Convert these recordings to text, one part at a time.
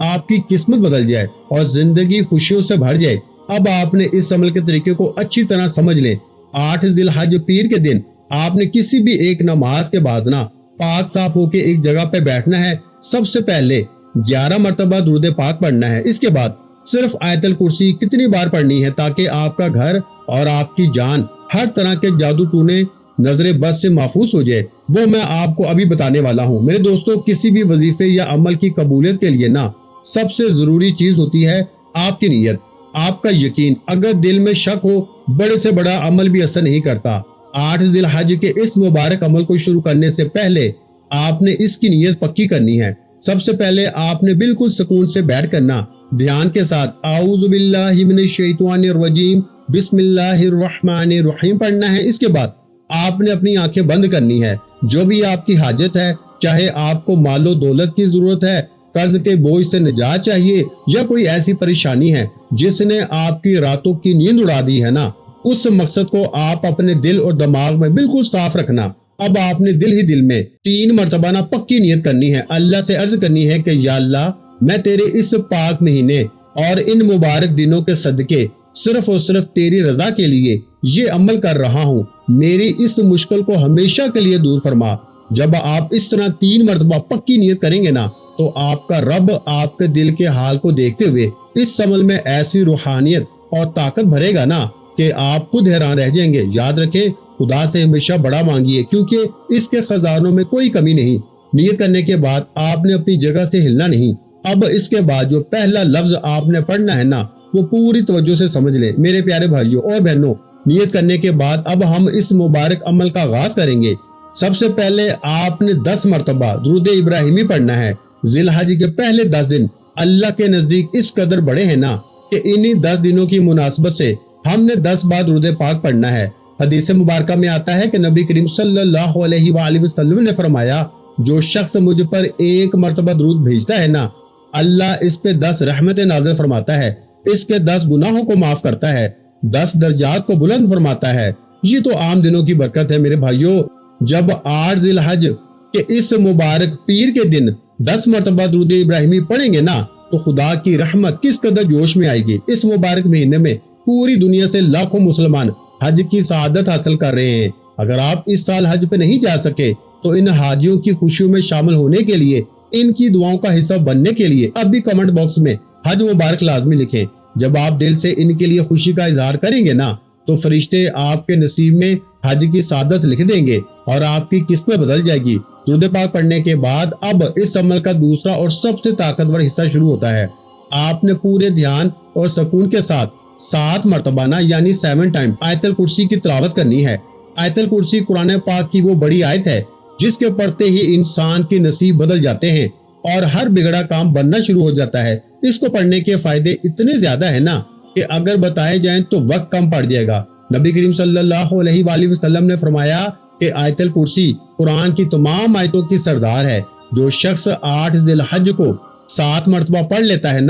آپ کی قسمت بدل جائے اور زندگی خوشیوں سے بھر جائے۔ اب آپ نے اس عمل کے طریقے کو اچھی طرح سمجھ لیں۔ 8 ذی الحج پیر کے دن آپ نے کسی بھی ایک نماز کے بعد پاک صاف ہو کے ایک جگہ پہ بیٹھنا ہے۔ سب سے پہلے 11 مرتبہ درود پاک پڑھنا ہے۔ اس کے بعد صرف آیت الکرسی کتنی بار پڑھنی ہے تاکہ آپ کا گھر اور آپ کی جان ہر طرح کے جادو ٹونے نظر بد سے محفوظ ہو جائے، وہ میں آپ کو ابھی بتانے والا ہوں۔ میرے دوستو، کسی بھی وظیفے یا عمل کی قبولیت کے لیے سب سے ضروری چیز ہوتی ہے آپ کی نیت، آپ کا یقین۔ اگر دل میں شک ہو، بڑے سے بڑا عمل بھی اثر نہیں کرتا۔ 8 ذی الحج کے اس مبارک عمل کو شروع کرنے سے پہلے آپ نے اس کی نیت پکی کرنی ہے۔ سب سے پہلے آپ نے بالکل سکون سے بیٹھ کرنا، دھیان کے ساتھ اعوذ باللہ من الشیطان الرجیم بسم اللہ الرحمن الرحیم پڑھنا ہے۔ اس کے بعد آپ نے اپنی آنکھیں بند کرنی ہے۔ جو بھی آپ کی حاجت ہے، چاہے آپ کو مال و دولت کی ضرورت ہے، قرض کے بوجھ سے نجات چاہیے، یا کوئی ایسی پریشانی ہے جس نے آپ کی راتوں کی نیند اڑا دی ہے اس مقصد کو آپ اپنے دل اور دماغ میں بالکل صاف رکھنا۔ اب آپ نے دل ہی دل میں 3 مرتبہ پکی نیت کرنی ہے، اللہ سے عرض کرنی ہے کہ یا اللہ، میں تیرے اس پاک مہینے اور ان مبارک دنوں کے صدقے صرف اور صرف تیری رضا کے لیے یہ عمل کر رہا ہوں، میری اس مشکل کو ہمیشہ کے لیے دور فرما۔ جب آپ اس طرح 3 مرتبہ پکی نیت کریں گے تو آپ کا رب آپ کے دل کے حال کو دیکھتے ہوئے اس عمل میں ایسی روحانیت اور طاقت بھرے گا کہ آپ خود حیران رہ جائیں گے۔ یاد رکھیں، خدا سے ہمیشہ بڑا مانگیے، کیونکہ اس کے خزانوں میں کوئی کمی نہیں۔ نیت کرنے کے بعد آپ نے اپنی جگہ سے ہلنا نہیں۔ اب اس کے بعد جو پہلا لفظ آپ نے پڑھنا ہے وہ پوری توجہ سے سمجھ لیں۔ میرے پیارے بھائیوں اور بہنوں، نیت کرنے کے بعد اب ہم اس مبارک عمل کا آغاز کریں گے۔ سب سے پہلے آپ نے 10 مرتبہ درود ابراہیمی پڑھنا ہے۔ ذی الحج کے پہلے 10 دن اللہ کے نزدیک اس قدر بڑے ہیں کہ انہی 10 دنوں کی مناسبت سے ہم نے 10 بار درود پاک پڑھنا ہے۔ حدیث مبارکہ میں آتا ہے کہ نبی کریم صلی اللہ علیہ وآلہ وسلم نے فرمایا، جو شخص مجھ پر 1 مرتبہ درود بھیجتا ہے اللہ اس پہ 10 رحمتیں نازل فرماتا ہے، اس کے 10 گناہوں کو معاف کرتا ہے، 10 درجات کو بلند فرماتا ہے۔ یہ تو عام دنوں کی برکت ہے میرے بھائیوں۔ جب 8 ذی الحج کے اس مبارک پیر کے دن 10 مرتبہ درود ابراہیمی پڑھیں گے تو خدا کی رحمت کس قدر جوش میں آئے گی۔ اس مبارک مہینے میں پوری دنیا سے لاکھوں مسلمان حج کی سعادت حاصل کر رہے ہیں۔ اگر آپ اس سال حج پہ نہیں جا سکے تو ان حاجیوں کی خوشیوں میں شامل ہونے کے لیے، ان کی دعاؤں کا حصہ بننے کے لیے اب بھی کمنٹ باکس میں حج مبارک لازمی لکھیں۔ جب آپ دل سے ان کے لیے خوشی کا اظہار کریں گے تو فرشتے آپ کے نصیب میں حج کی سعادت لکھ دیں گے اور آپ کی قسمت بدل جائے گی۔ درود پاک پڑھنے کے بعد اب اس عمل کا دوسرا اور سب سے طاقتور حصہ شروع ہوتا ہے۔ آپ نے پورے دھیان اور سکون کے ساتھ 7 مرتبہ یعنی 7 ٹائم آیت الکرسی کی تلاوت کرنی ہے۔ آیت الکرسی قرآن پاک کی وہ بڑی آیت ہے جس کے پڑھتے ہی انسان کے نصیب بدل جاتے ہیں اور ہر بگڑا کام بننا شروع ہو جاتا ہے۔ اس کو پڑھنے کے فائدے اتنے زیادہ ہیں کہ اگر بتائے جائیں تو وقت کم پڑ جائے گا۔ نبی کریم صلی اللہ علیہ وآلہ وسلم نے فرمایا کہ آیت الکرسی قرآن کی تمام آیتوں کی سردار ہے۔ جو شخص 8 ذی الحج کو 7 مرتبہ پڑھ لیتا ہے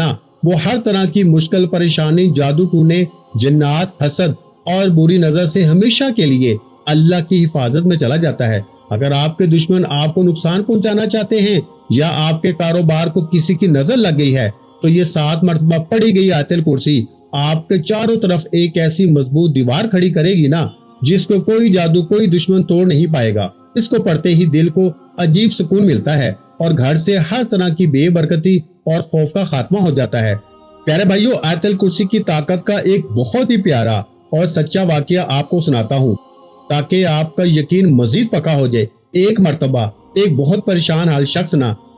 وہ ہر طرح کی مشکل، پریشانی، جادو ٹونے، جنات، حسد اور بری نظر سے ہمیشہ کے لیے اللہ کی حفاظت میں چلا جاتا ہے۔ اگر آپ کے دشمن آپ کو نقصان پہنچانا چاہتے ہیں یا آپ کے کاروبار کو کسی کی نظر لگ گئی ہے تو یہ 7 مرتبہ پڑھی گئی آیت الکرسی آپ کے چاروں طرف ایک ایسی مضبوط دیوار کھڑی کرے گی جس کو کوئی جادو، کوئی دشمن توڑ نہیں پائے گا۔ اس کو پڑھتے ہی دل کو عجیب سکون ملتا ہے اور گھر سے ہر طرح کی بے برکتی اور خوف کا خاتمہ ہو جاتا ہے۔ پیارے بھائیوں، آیت الکرسی کی طاقت کا ایک بہت ہی پیارا اور سچا واقعہ آپ کو سناتا ہوں تاکہ آپ کا یقین مزید پکا ہو جائے۔ ایک مرتبہ ایک بہت پریشان حال شخص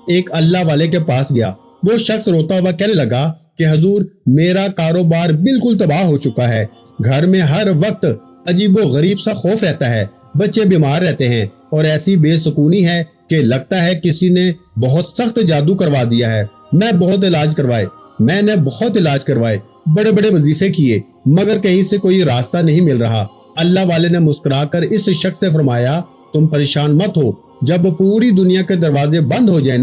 ایک اللہ والے کے پاس گیا۔ وہ شخص روتا ہوا کہنے لگا کہ حضور، میرا کاروبار بالکل تباہ ہو چکا ہے، گھر میں ہر وقت عجیب و غریب سا خوف رہتا ہے، بچے بیمار رہتے ہیں اور ایسی بے سکونی ہے کہ لگتا ہے کسی نے بہت سخت جادو کروا دیا ہے۔ میں نے بہت علاج کروائے، بڑے بڑے وظیفے کیے، مگر کہیں سے کوئی راستہ نہیں مل رہا۔ اللہ والے نے مسکرا کر اس شخص سے فرمایا، تم پریشان مت ہو، جب پوری دنیا کے دروازے بند ہو جائے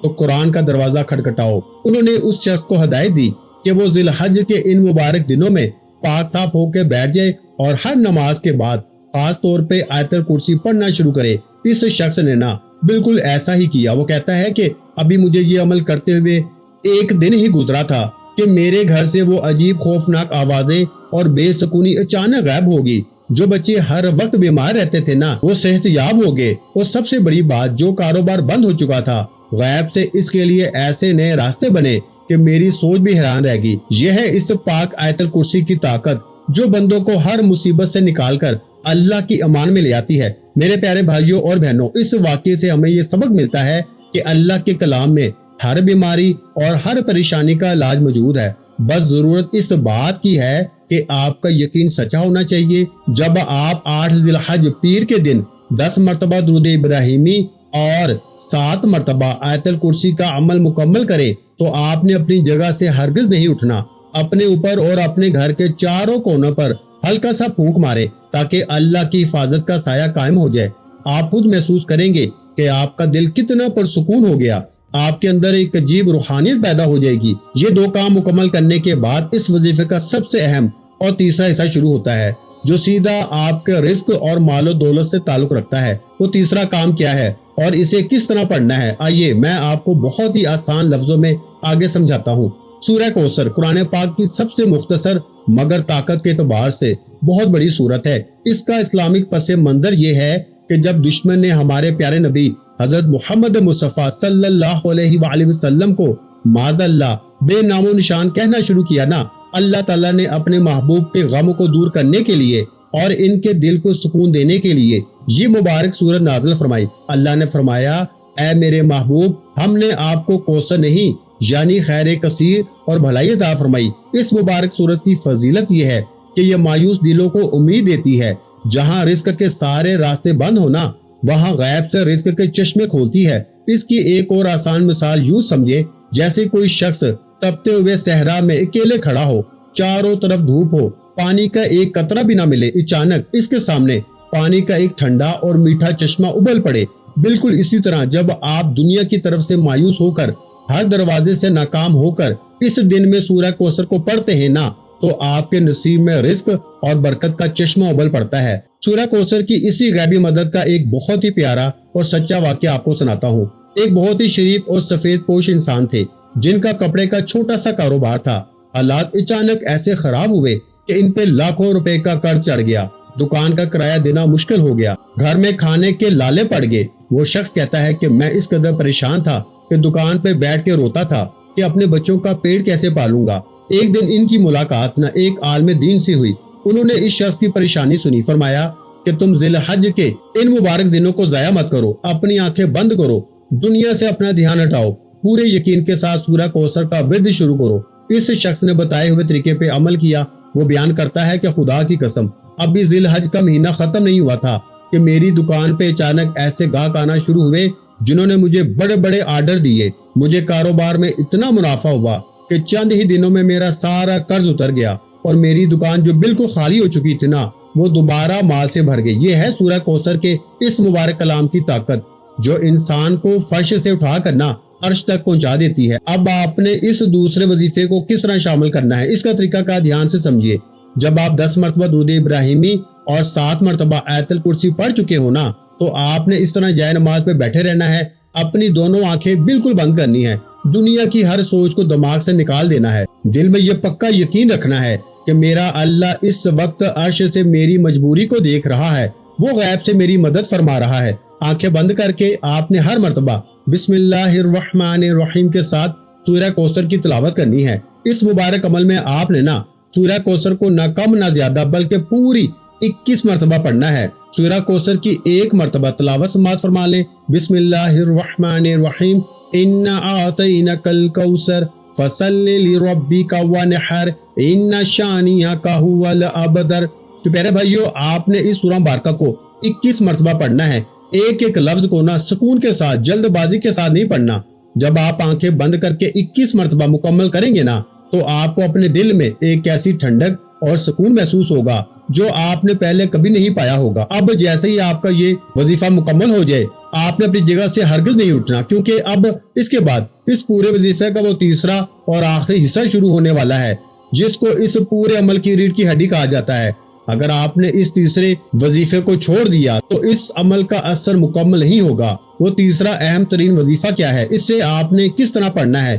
تو قرآن کا دروازہ کھٹکھٹاؤ۔ انہوں نے اس شخص کو ہدایت دی کہ وہ ذی الحج کے ان مبارک دنوں میں پاک صاف ہو کے بیٹھ جائے اور ہر نماز کے بعد خاص طور پہ آیت الکرسی پڑھنا شروع کرے۔ اس شخص نے بالکل ایسا ہی کیا۔ وہ کہتا ہے کہ ابھی مجھے یہ عمل کرتے ہوئے ایک دن ہی گزرا تھا کہ میرے گھر سے وہ عجیب خوفناک آوازیں اور بے سکونی اچانک غائب ہوگی۔ جو بچے ہر وقت بیمار رہتے تھے نا، وہ صحت یاب ہو گئے، اور سب سے بڑی بات، جو کاروبار بند ہو چکا تھا، غیب سے اس کے لیے ایسے نئے راستے بنے کہ میری سوچ بھی حیران رہ گئی۔ یہ ہے اس پاک آیت الکرسی کی طاقت، جو بندوں کو ہر مصیبت سے نکال کر اللہ کی امان میں لے آتی ہے۔ میرے پیارے بھائیوں اور بہنوں، اس واقعے سے ہمیں یہ سبق ملتا ہے کہ اللہ کے کلام میں ہر بیماری اور ہر پریشانی کا علاج موجود ہے، بس ضرورت اس بات کی ہے کہ آپ کا یقین سچا ہونا چاہیے۔ جب آپ 8 ذی الحج پیر کے دن 10 مرتبہ درود ابراہیمی اور 7 مرتبہ آیت الکرسی کا عمل مکمل کریں تو آپ نے اپنی جگہ سے ہرگز نہیں اٹھنا۔ اپنے اوپر اور اپنے گھر کے چاروں کونوں پر ہلکا سا پھونک مارے تاکہ اللہ کی حفاظت کا سایہ قائم ہو جائے۔ آپ خود محسوس کریں گے کہ آپ کا دل کتنا پرسکون ہو گیا، آپ کے اندر ایک عجیب روحانیت پیدا ہو جائے گی۔ یہ 2 کام مکمل کرنے کے بعد اس وظیفے کا سب سے اہم اور تیسرا حصہ شروع ہوتا ہے، جو سیدھا آپ کے رزق اور مال و دولت سے تعلق رکھتا ہے۔ وہ تیسرا کام کیا ہے اور اسے کس طرح پڑھنا ہے، آئیے میں آپ کو بہت ہی آسان لفظوں میں آگے سمجھاتا ہوں۔ سورہ کوثر قرآن پاک کی سب سے مختصر مگر طاقت کے اعتبار سے بہت بڑی سورت ہے۔ اس کا اسلامک پس منظر یہ ہے کہ جب دشمن نے ہمارے پیارے نبی حضرت محمد مصطفیٰ صلی اللہ علیہ وآلہ وسلم کو معاذ اللہ بے نام و نشان کہنا شروع کیا نا، اللہ تعالیٰ نے اپنے محبوب کے غم کو دور کرنے کے لیے اور ان کے دل کو سکون دینے کے لیے یہ مبارک سورت نازل فرمائی۔ اللہ نے فرمایا، اے میرے محبوب، ہم نے آپ کو کوثر نہیں یعنی خیر کثیر اور بھلائی عطا فرمائی۔ اس مبارک سورت کی فضیلت یہ ہے کہ یہ مایوس دلوں کو امید دیتی ہے۔ جہاں رزق کے سارے راستے بند ہونا، وہاں غیب سے رزق کے چشمے کھولتی ہے۔ اس کی ایک اور آسان مثال یوں سمجھے جیسے کوئی شخص تپتے ہوئے صحرا میں اکیلے کھڑا ہو، چاروں طرف دھوپ ہو، پانی کا ایک قطرہ بھی نہ ملے، اچانک اس کے سامنے پانی کا ایک ٹھنڈا اور میٹھا چشمہ ابل پڑے۔ بالکل اسی طرح جب آپ دنیا کی طرف سے مایوس ہو کر، ہر دروازے سے ناکام ہو کر اس دن میں سورہ کوثر کو پڑھتے ہیں نا، تو آپ کے نصیب میں رزق اور برکت کا چشمہ ابل پڑتا ہے۔ سورہ کوثر کی اسی غیبی مدد کا ایک بہت ہی پیارا اور سچا واقعہ آپ کو سناتا ہوں۔ ایک بہت ہی شریف اور سفید پوش انسان تھے جن کا کپڑے کا چھوٹا سا کاروبار تھا۔ حالات اچانک ایسے خراب ہوئے کہ ان پہ لاکھوں روپے کا قرض چڑھ گیا، دکان کا کرایہ دینا مشکل ہو گیا، گھر میں کھانے کے لالے پڑ گئے۔ وہ شخص کہتا ہے کہ میں اس قدر پریشان تھا کہ دکان پہ بیٹھ کے روتا تھا کہ اپنے بچوں کا پیٹ کیسے پالوں گا۔ ایک دن ان کی ملاقات نہ ایک عالم دین سے ہوئی۔ انہوں نے اس شخص کی پریشانی سنی، فرمایا کہ تم ذی الحج کے ان مبارک دنوں کو ضائع مت کرو، اپنی آنکھیں بند کرو، دنیا سے اپنا دھیان ہٹاؤ، پورے یقین کے ساتھ سورہ کوثر کا ورد شروع کرو۔ اس شخص نے بتائے ہوئے طریقے پہ عمل کیا۔ وہ بیان کرتا ہے کہ خدا کی قسم، ابھی ذی الحج کا مہینہ ختم نہیں ہوا تھا کہ میری دکان پہ اچانک ایسے گاہک آنا شروع ہوئے جنہوں نے مجھے بڑے بڑے آرڈر دیے۔ مجھے کاروبار میں اتنا منافع ہوا کہ چند ہی دنوں میں میرا سارا قرض اتر گیا اور میری دکان جو بالکل خالی ہو چکی تھی نا، وہ دوبارہ مال سے بھر گئی۔ یہ ہے سورہ کوثر کے اس مبارک کلام کی طاقت، جو انسان کو فرش سے اٹھا کر نا عرش تک پہنچا دیتی ہے۔ اب آپ نے اس دوسرے وظیفے کو کس طرح شامل کرنا ہے، اس کا طریقہ کا دھیان سے سمجھیے۔ جب آپ 10 مرتبہ درود ابراہیمی اور 7 مرتبہ آیت الکرسی پڑھ چکے ہو نا، تو آپ نے اس طرح جائے نماز پہ بیٹھے رہنا ہے، اپنی دونوں آنکھیں بالکل بند کرنی ہے، دنیا کی ہر سوچ کو دماغ سے نکال دینا ہے، دل میں یہ پکا یقین رکھنا ہے کہ میرا اللہ اس وقت عرش سے میری مجبوری کو دیکھ رہا ہے، وہ غیب سے میری مدد فرما رہا ہے۔ آنکھیں بند کر کے آپ نے ہر مرتبہ بسم اللہ الرحمن الرحیم کے ساتھ سورہ کوثر کی تلاوت کرنی ہے۔ اس مبارک عمل میں آپ نے نا سورہ کوثر کو نہ کم نہ زیادہ بلکہ پوری 21 مرتبہ پڑھنا ہے۔ سورہ کوثر کی 1 مرتبہ تلاوت سماعت فرما لیں۔ بسم اللہ الرحمن الرحیم، انا اعطیناک الکوثر فصل لربک وانحر ان شانئک ھو الابتر۔ تو پیارے بھائیو، آپ نے اس سورہ مبارکہ کو 21 مرتبہ پڑھنا ہے۔ ایک ایک لفظ کو نا سکون کے ساتھ، جلد بازی کے ساتھ نہیں پڑھنا۔ جب آپ آنکھیں بند کر کے 21 مرتبہ مکمل کریں گے نا، تو آپ کو اپنے دل میں ایک ایسی ٹھنڈک اور سکون محسوس ہوگا جو آپ نے پہلے کبھی نہیں پایا ہوگا۔ اب جیسے ہی آپ کا یہ وظیفہ مکمل ہو جائے، آپ نے اپنی جگہ سے ہرگز نہیں اٹھنا، کیونکہ اب اس کے بعد اس پورے وظیفے کا وہ تیسرا اور آخری حصہ شروع ہونے والا ہے، جس کو اس پورے عمل کی ریڑھ کی ہڈی کہا جاتا ہے۔ اگر آپ نے اس تیسرے وظیفے کو چھوڑ دیا تو اس عمل کا اثر مکمل نہیں ہوگا۔ وہ تیسرا اہم ترین وظیفہ کیا ہے، اس سے آپ نے کس طرح پڑھنا ہے،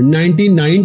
99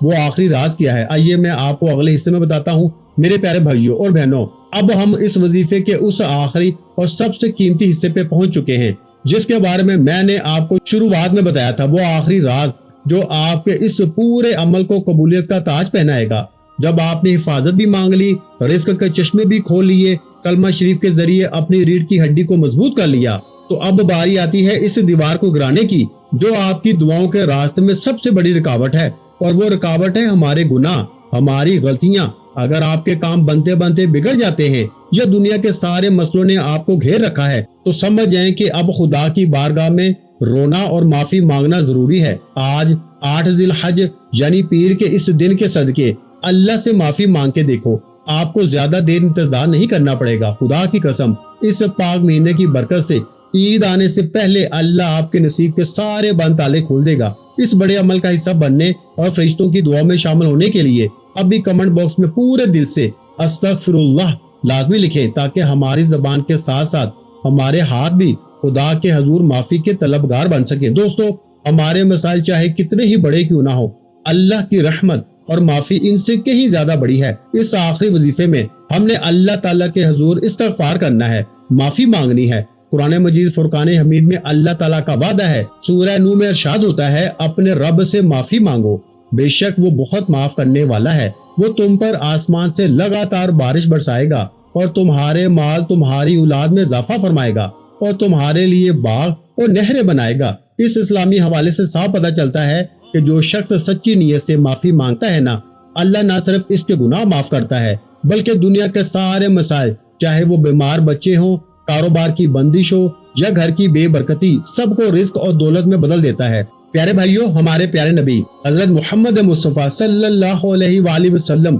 وہ آخری راز کیا ہے؟ آئیے میں آپ کو اگلے حصے میں بتاتا ہوں میرے پیارے بھائیوں اور بہنوں۔ اب ہم اس وظیفے کے اس آخری اور سب سے قیمتی حصے پہ پہنچ چکے ہیں جس کے بارے میں نے آپ کو شروعات میں بتایا تھا، وہ آخری راز جو آپ کے اس پورے عمل کو قبولیت کا تاج پہنائے گا۔ جب آپ نے حفاظت بھی مانگ لی، رزق کے چشمے بھی کھول لیے، کلمہ شریف کے ذریعے اپنی ریڑھ کی ہڈی کو مضبوط کر لیا، تو اب باری آتی ہے اس دیوار کو گرانے کی جو آپ کی دعاؤں کے راستے میں سب سے بڑی رکاوٹ ہے، اور وہ رکاوٹ ہے ہمارے گناہ، ہماری غلطیاں۔ اگر آپ کے کام بنتے بنتے بگڑ جاتے ہیں یا دنیا کے سارے مسئلوں نے آپ کو گھیر رکھا ہے تو سمجھ جائیں کہ اب خدا کی بارگاہ میں رونا اور معافی مانگنا ضروری ہے۔ آج 8 ذی الحج یعنی پیر کے اس دن کے صدقے اللہ سے معافی مانگ کے دیکھو، آپ کو زیادہ دیر انتظار نہیں کرنا پڑے گا۔ خدا کی قسم، اس پاک مہینے کی برکت سے عید آنے سے پہلے اللہ آپ کے نصیب کے سارے بند تالے کھول دے گا۔ اس بڑے عمل کا حصہ بننے اور فرشتوں کی دعا میں شامل ہونے کے لیے اب بھی کمنٹ باکس میں پورے دل سے استغفر اللہ لازمی لکھیں تاکہ ہماری زبان کے ساتھ ساتھ ہمارے ہاتھ بھی خدا کے حضور معافی کے طلبگار بن سکیں۔ دوستو، ہمارے مسائل چاہے کتنے ہی بڑے کیوں نہ ہو، اللہ کی رحمت اور معافی ان سے کہیں زیادہ بڑی ہے۔ اس آخری وظیفے میں ہم نے اللہ تعالیٰ کے حضور استغفار کرنا ہے، معافی مانگنی ہے۔ قرآن مجید فرقان حمید میں اللہ تعالیٰ کا وعدہ ہے، سورہ نور میں ارشاد ہوتا ہے، اپنے رب سے معافی مانگو، بے شک وہ بہت معاف کرنے والا ہے۔ وہ تم پر آسمان سے لگاتار بارش برسائے گا اور تمہارے مال تمہاری اولاد میں اضافہ فرمائے گا اور تمہارے لیے باغ اور نہریں بنائے گا۔ اس اسلامی حوالے سے صاف پتہ چلتا ہے کہ جو شخص سچی نیت سے معافی مانگتا ہے نا، اللہ نہ صرف اس کے گناہ معاف کرتا ہے بلکہ دنیا کے سارے مسائل، چاہے وہ بیمار بچے ہوں، کاروبار کی بندش ہو یا گھر کی بے برکتی، سب کو رزق اور دولت میں بدل دیتا ہے۔ پیارے بھائیوں، ہمارے پیارے نبی حضرت محمد مصطفیٰ صلی اللہ علیہ وآلہ وسلم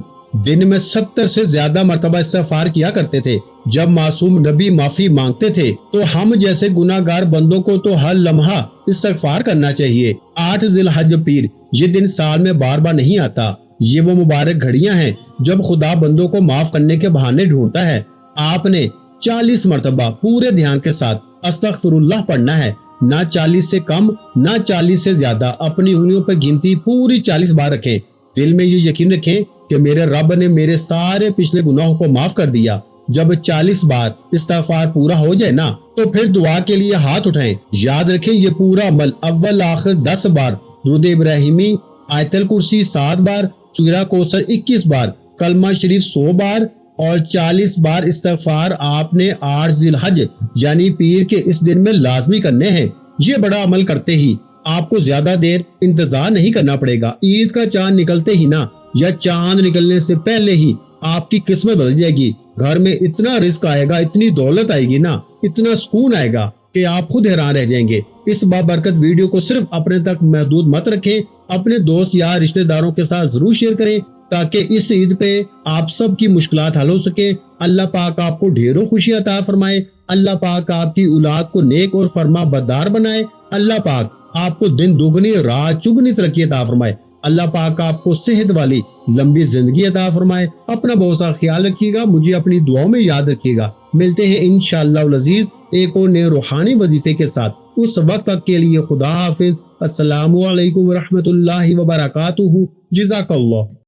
دن میں 70 سے زیادہ مرتبہ استغفار کیا کرتے تھے۔ جب معصوم نبی معافی مانگتے تھے تو ہم جیسے گناہ گار بندوں کو تو ہر لمحہ استغفار کرنا چاہیے۔ 8 ذی الحج پیر یہ دن سال میں بار بار نہیں آتا، یہ وہ مبارک گھڑیاں ہیں جب خدا بندوں کو معاف کرنے کے بہانے ڈھونڈتا ہے۔ آپ نے 40 مرتبہ پورے دھیان کے ساتھ استغفر اللہ پڑھنا ہے، نہ 40 سے کم نہ 40 سے زیادہ، اپنی انگلیوں پہ گنتی پوری 40 بار رکھیں۔ دل میں یہ یقین رکھیں کہ میرے رب نے میرے سارے پچھلے گناہوں کو معاف کر دیا۔ جب 40 بار استغفار پورا ہو جائے نا تو پھر دعا کے لیے ہاتھ اٹھائیں۔ یاد رکھیں یہ پورا عمل اول آخر 10 بار، درود ابراہیمی، آیت الکرسی 7 بار، سورہ کوثر 21 بار، کلمہ شریف 100 بار اور 40 بار استغفار آپ نے 8 ذی الحج یعنی پیر کے اس دن میں لازمی کرنے ہیں۔ یہ بڑا عمل کرتے ہی آپ کو زیادہ دیر انتظار نہیں کرنا پڑے گا۔ عید کا چاند نکلتے ہی نا یا چاند نکلنے سے پہلے ہی آپ کی قسمت بدل جائے گی۔ گھر میں اتنا رزق آئے گا، اتنی دولت آئے گی نا، اتنا سکون آئے گا کہ آپ خود حیران رہ جائیں گے۔ اس بابرکت ویڈیو کو صرف اپنے تک محدود مت رکھیں، اپنے دوست یا رشتہ داروں کے ساتھ ضرور شیئر کریں تاکہ اس عید پہ آپ سب کی مشکلات حل ہو سکے۔ اللہ پاک آپ کو ڈھیروں خوشی عطا فرمائے، اللہ پاک آپ کی اولاد کو نیک اور فرما بردار بنائے، اللہ پاک آپ کو دن دگنی رات چگنی ترقی عطا فرمائے، اللہ پاک آپ کو صحت والی لمبی زندگی عطا فرمائے۔ اپنا بہت سا خیال رکھیے گا، مجھے اپنی دعاؤں میں یاد رکھیے گا۔ ملتے ہیں انشاءاللہ العزیز ایک اور نئے روحانی وظیفے کے ساتھ، اس وقت تک کے لیے خدا حافظ۔ السلام علیکم ورحمۃ اللہ وبرکاتہ۔ جزاک اللہ۔